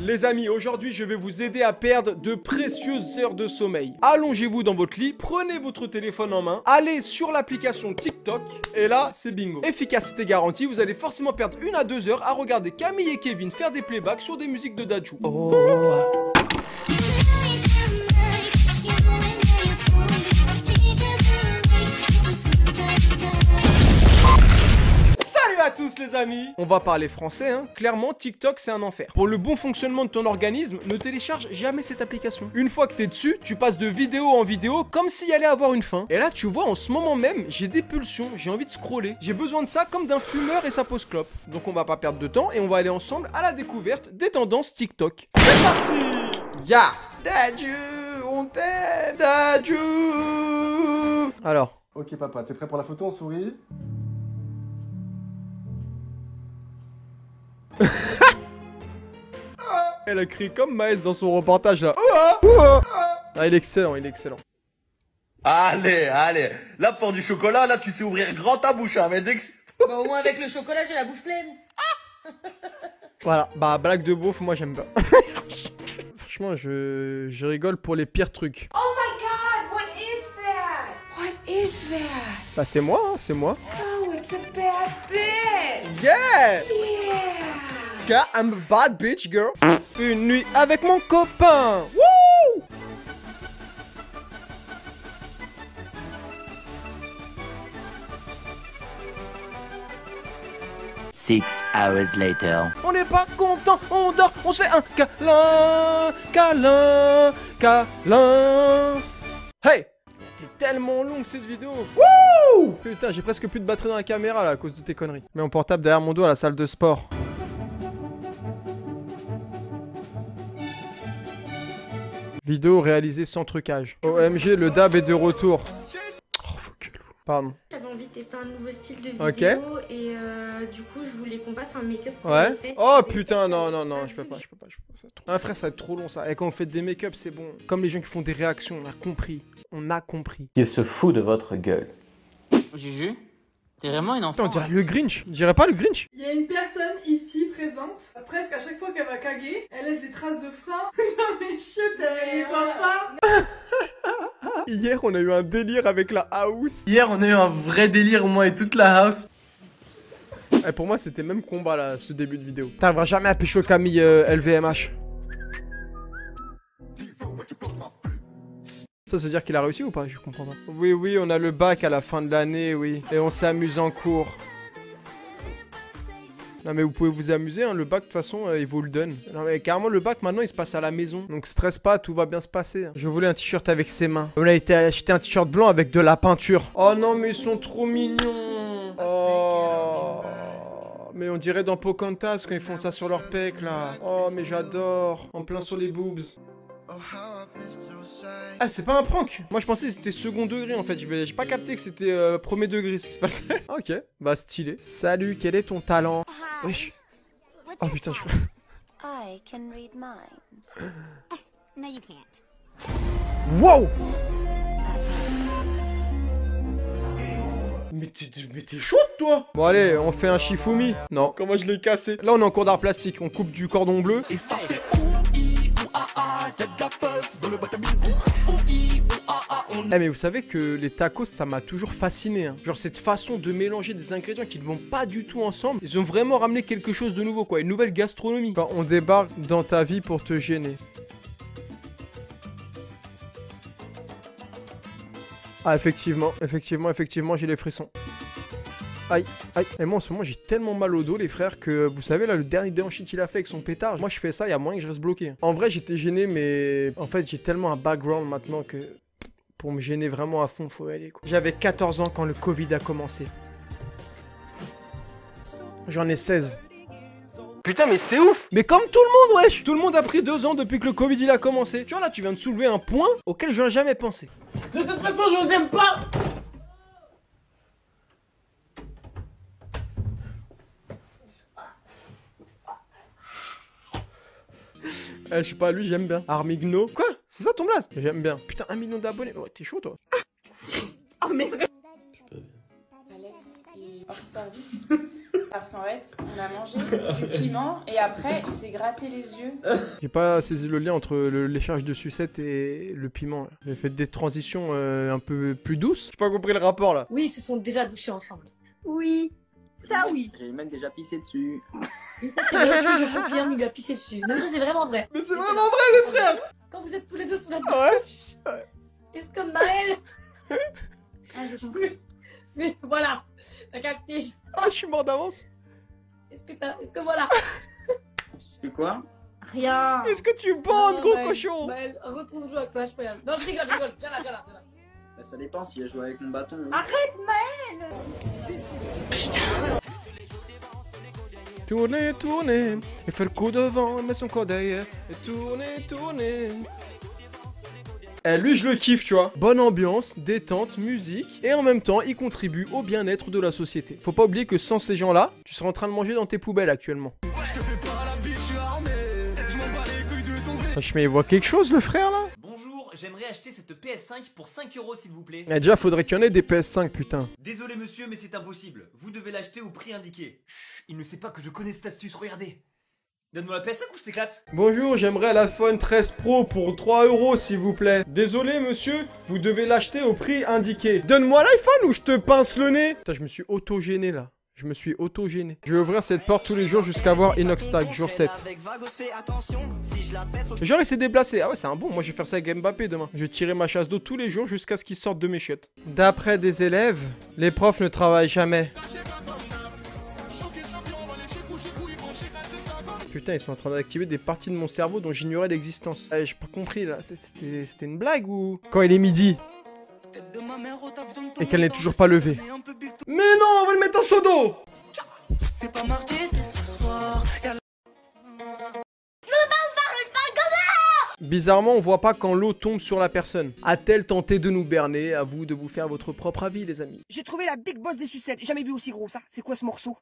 Les amis, aujourd'hui je vais vous aider à perdre de précieuses heures de sommeil. Allongez-vous dans votre lit, prenez votre téléphone en main, allez sur l'application TikTok et là c'est bingo. Efficacité garantie, vous allez forcément perdre 1 à 2 heures à regarder Camille et Kevin faire des playbacks sur des musiques de Dadju. Salut à tous les amis. On va parler français hein. Clairement TikTok c'est un enfer. Pour le bon fonctionnement de ton organisme, ne télécharge jamais cette application. Une fois que t'es dessus, tu passes de vidéo en vidéo comme s'il allait avoir une fin. Et là tu vois en ce moment même, j'ai des pulsions, j'ai envie de scroller. J'ai besoin de ça comme d'un fumeur et sa pause clope. Donc on va pas perdre de temps et on va aller ensemble à la découverte des tendances TikTok. C'est parti. Ya Dadju, on t'aime Dadju. Alors. Ok papa, t'es prêt pour la photo, on sourit? Elle a crié comme Maës dans son reportage là. Ah, il est excellent, il est excellent. Allez, allez. Là, pour du chocolat, là, tu sais ouvrir grand ta bouche, hein, mais dès que... Bah, au moins, avec le chocolat, j'ai la bouche pleine. Voilà, bah, blague de beauf, moi j'aime pas. Franchement, je rigole pour les pires trucs. Oh my god, what is that? What is that? Bah, c'est moi, hein, c'est moi. Oh, it's a bad bitch. Yeah! Yeah. Car I'm a bad bitch, girl. Une nuit avec mon copain. Wouh! Six hours later. On n'est pas content, on dort, on se fait un câlin, câlin, câlin. Hey! C'est tellement long cette vidéo. Wouh! Putain, j'ai presque plus de batterie dans la caméra là à cause de tes conneries. Mets mon portable derrière mon dos à la salle de sport. Vidéo réalisée sans trucage. OMG, le dab est de retour. Oh, faut que... Pardon. J'avais envie de tester un nouveau style de vidéo Ok. et du coup je voulais qu'on fasse un make-up. Ouais. Oh putain, non, non, non, je peux pas. Ça ah, frère, ça va être trop long ça. Et quand on fait des make-up, c'est bon. Comme les gens qui font des réactions, on a compris. On a compris. Il se fout de votre gueule. Juju, t'es vraiment une enfant. Putain, on dirait le Grinch. On dirait pas le Grinch? Il y a une personne ici présente, presque à chaque fois qu'elle va caguer, elle laisse des traces de frein dans les chiottes, elle nettoie pas. Hier, on a eu un délire avec la house. Hier, on a eu un vrai délire, moi et toute la house. Et pour moi, c'était même combat là, ce début de vidéo. T'arriveras jamais à pécho Camille LVMH. Ça veut dire qu'il a réussi ou pas? Je comprends pas. Oui, oui, on a le bac à la fin de l'année, oui. Et on s'amuse en cours. Non mais vous pouvez vous amuser, hein. Le bac de toute façon il vous le donne. Non mais carrément le bac maintenant il se passe à la maison. Donc stresse pas, tout va bien se passer. Je voulais un t-shirt avec ses mains. On a été acheter un t-shirt blanc avec de la peinture. Oh non mais ils sont trop mignons. Oh. Mais on dirait dans Pocahontas quand ils font ça sur leur pec là. Oh mais j'adore. En plein sur les boobs. Ah c'est pas un prank. Moi je pensais que c'était second degré en fait. J'ai pas capté que c'était premier degré ce qui se passait. Ok, bah stylé. Salut, quel est ton talent? Wesh. Oh putain je... I can read minds. No you can't. Wow. Mais t'es chaude toi. Bon allez, on fait un Shifumi. Non, comment je l'ai cassé? Là on est en cours d'art plastique, on coupe du cordon bleu. Et ça fait eh mais vous savez que les tacos ça m'a toujours fasciné hein. Genre cette façon de mélanger des ingrédients qui ne vont pas du tout ensemble. Ils ont vraiment ramené quelque chose de nouveau quoi, une nouvelle gastronomie. Quand on débarque dans ta vie pour te gêner. Ah effectivement, j'ai les frissons. Aïe, aïe. Et moi en ce moment j'ai tellement mal au dos les frères que vous savez là le dernier déhanché qu'il a fait avec son pétard. Moi je fais ça, il y a moyen que je reste bloqué. En vrai j'étais gêné mais en fait j'ai tellement un background maintenant que pour me gêner vraiment à fond faut y aller quoi. J'avais 14 ans quand le Covid a commencé. J'en ai 16. Putain mais c'est ouf. Mais comme tout le monde wesh. Tout le monde a pris 2 ans depuis que le Covid il a commencé. Tu vois là tu viens de soulever un point auquel j'aurais jamais pensé. De toute façon je vous aime pas. Je sais pas, lui j'aime bien. Armigno. Quoi? C'est ça ton blast? J'aime bien. Putain, 1 million d'abonnés. Ouais, t'es chaud toi. Oh merde. Alex est hors service. Parce qu'en fait, on a mangé du piment et après, il s'est gratté les yeux. J'ai pas saisi le lien entre le léchage de sucette et le piment. J'ai fait des transitions un peu plus douces. J'ai pas compris le rapport là. Oui, ils se sont déjà douchés ensemble. Oui, ça oui. J'ai même déjà pissé dessus. Mais ça c'est vrai aussi, je confirme, il lui a pissé dessus. Non mais ça c'est vraiment vrai. Mais c'est vraiment vrai les frères. Quand vous êtes tous les deux sous la douche. Ouais. Est-ce que Maël... Ah j'ai compris. Mais voilà, t'as capté. Ah je suis mort d'avance. Est-ce que voilà. C'est quoi? Rien. Est-ce que tu bandes gros Maël, cochon? Maël, retourne jouer avec Clash Royale. Non je rigole, viens là. Bah, ça dépend si j'ai joué avec mon bâton. Oui. Arrête Maël. Tourner, et faire le coup devant, mettre son corps derrière, et tourner. Eh, lui, je le kiffe, tu vois. Bonne ambiance, détente, musique, et en même temps, il contribue au bien-être de la société. Faut pas oublier que sans ces gens-là, tu serais en train de manger dans tes poubelles actuellement. Mais il voit quelque chose, le frère, là? Bonjour, j'aimerais acheter cette PS5 pour 5 € s'il vous plaît. Eh, déjà, faudrait qu'il y en ait des PS5, putain. Désolé monsieur, mais c'est impossible. Vous devez l'acheter au prix indiqué. Chut, il ne sait pas que je connais cette astuce, regardez. Donne-moi la PS5 ou je t'éclate. Bonjour, j'aimerais l'iPhone 13 Pro pour 3 € s'il vous plaît. Désolé monsieur, vous devez l'acheter au prix indiqué. Donne-moi l'iPhone ou je te pince le nez. Putain, je me suis auto-gêné là. Je me suis auto-gêné. Je vais ouvrir cette porte tous les jours jusqu'à voir Inoxtag, jour 7. Genre il s'est déplacé. Ah ouais c'est un bon, moi je vais faire ça avec Mbappé demain. Je vais tirer ma chasse d'eau tous les jours jusqu'à ce qu'il sorte de mes chiottes. D'après des élèves, les profs ne travaillent jamais. Putain, ils sont en train d'activer des parties de mon cerveau dont j'ignorais l'existence. J'ai pas compris là, c'était une blague ou... Quand il est midi et qu'elle n'est toujours pas levée. Mais non, on va le mettre en seau d'eau. Bizarrement, on voit pas quand l'eau tombe sur la personne. A-t-elle tenté de nous berner? À vous de vous faire votre propre avis, les amis. J'ai trouvé la big boss des sucettes. Jamais vu aussi gros ça. C'est quoi ce morceau?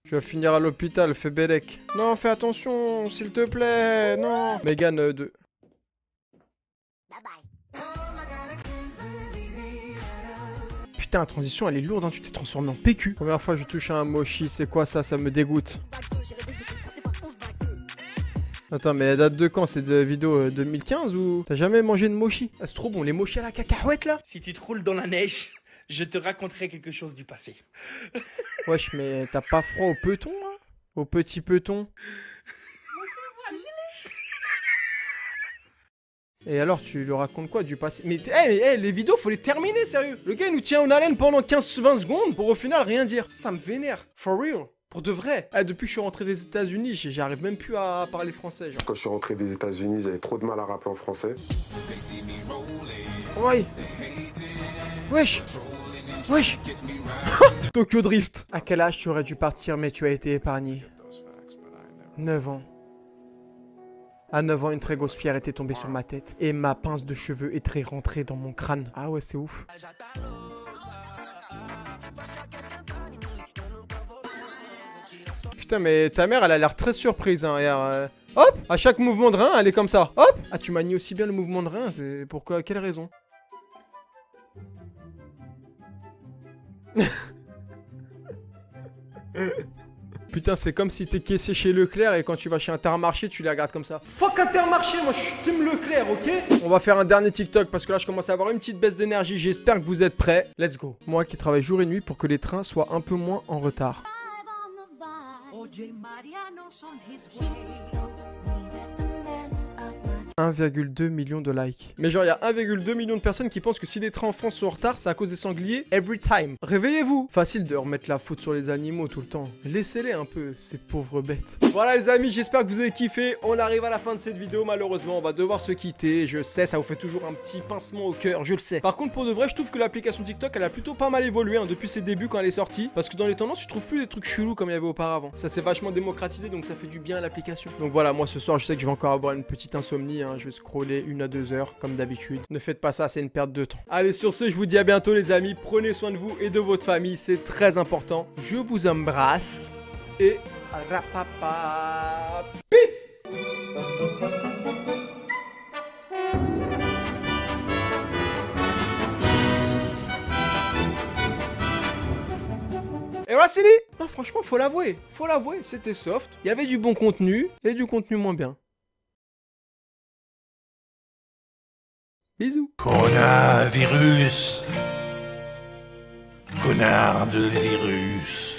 Tu vas finir à l'hôpital, fais Bélec. Non, fais attention, s'il te plaît. Non. Mégane de... Putain, la transition, elle est lourde, hein. Tu t'es transformé en PQ. Première fois que je touche à un mochi, c'est quoi ça? Ça me dégoûte. Attends, mais elle date de quand? C'est de vidéo 2015 ou... T'as jamais mangé de mochi? Ah, c'est trop bon, les mochis à la cacahuète, là. Si tu te roules dans la neige, je te raconterai quelque chose du passé. Wesh, mais t'as pas froid au peton, là? Au petit peton? Et alors, tu lui racontes quoi du passé? Mais les vidéos, faut les terminer, sérieux. Le gars, il nous tient en haleine pendant 15-20 secondes pour au final rien dire. Ça me vénère. For real. Pour de vrai. Depuis que je suis rentré des États-Unis, j'arrive même plus à parler français. Genre. Quand je suis rentré des États-Unis, j'avais trop de mal à rapper en français. Ouais. Wesh. Wesh. Tokyo Drift. À quel âge tu aurais dû partir, mais tu as été épargné? 9 ans. À 9 ans, une très grosse pierre était tombée sur ma tête. Et ma pince de cheveux est rentrée dans mon crâne. Ah ouais, c'est ouf. Putain, mais ta mère, elle a l'air très surprise, hein. Regarde, hop, à chaque mouvement de rein, elle est comme ça. Hop. Ah, tu manies aussi bien le mouvement de rein. C'est pourquoi? Quelle raison? Putain, c'est comme si t'es caissier chez Leclerc et quand tu vas chez Intermarché, tu les regardes comme ça. Fuck Intermarché, moi je suis team Leclerc, ok? On va faire un dernier TikTok parce que là je commence à avoir une petite baisse d'énergie. J'espère que vous êtes prêts. Let's go. Moi qui travaille jour et nuit pour que les trains soient un peu moins en retard. 1,2 million de likes. Mais genre, il y a 1,2 million de personnes qui pensent que si les trains en France sont en retard, c'est à cause des sangliers every time. Réveillez-vous. Facile de remettre la faute sur les animaux tout le temps. Laissez-les un peu, ces pauvres bêtes. Voilà les amis, j'espère que vous avez kiffé. On arrive à la fin de cette vidéo, malheureusement, on va devoir se quitter. Je sais, ça vous fait toujours un petit pincement au cœur, je le sais. Par contre, pour de vrai, je trouve que l'application TikTok, elle a plutôt pas mal évolué hein, depuis ses débuts quand elle est sortie. Parce que dans les tendances, tu trouves plus des trucs chelous comme il y avait auparavant. Ça s'est vachement démocratisé, donc ça fait du bien à l'application. Donc voilà, moi ce soir, je sais que je vais encore avoir une petite insomnie. Je vais scroller 1 à 2 heures comme d'habitude. Ne faites pas ça, c'est une perte de temps. Allez, sur ce, je vous dis à bientôt les amis. Prenez soin de vous et de votre famille, c'est très important. Je vous embrasse et rapapa. Peace. Et voilà, c'est fini. Non, franchement, faut l'avouer, c'était soft. Il y avait du bon contenu et du contenu moins bien. Bisous. Coronavirus. Connard de virus.